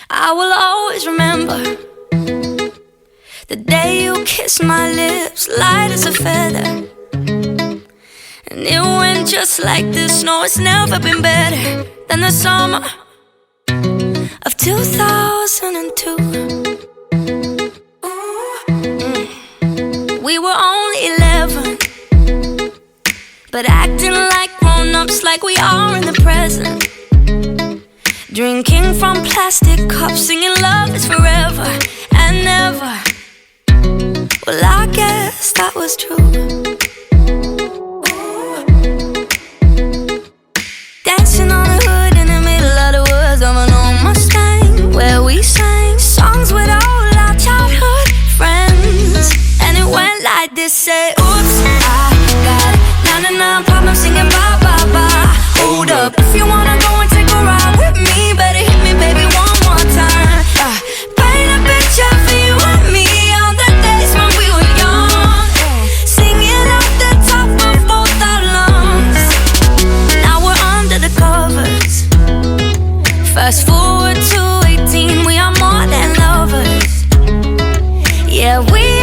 I will always remember the day you kissed my lips, light as a feather. And it went just like this. No, it's never been better than the summer of 2002. We were only 11, but acting like grown-ups, like we are in the present. Drinking from plastic cups, singing love is forever and never. Well, I guess that was true. Dancing on the hood in the middle of the woods of an old Mustang, where we sang songs with all our childhood friends. And it went like this, say, oops, I got 99 problems singing bye, bye, bye. Hold up, if you wanna go and take a ride with me, better hit me, baby, one more time. Paint a picture for you and me on the days when we were young, singing off the top of both our lungs. Now we're under the covers. Fast forward to 18, we are more than lovers. Yeah, we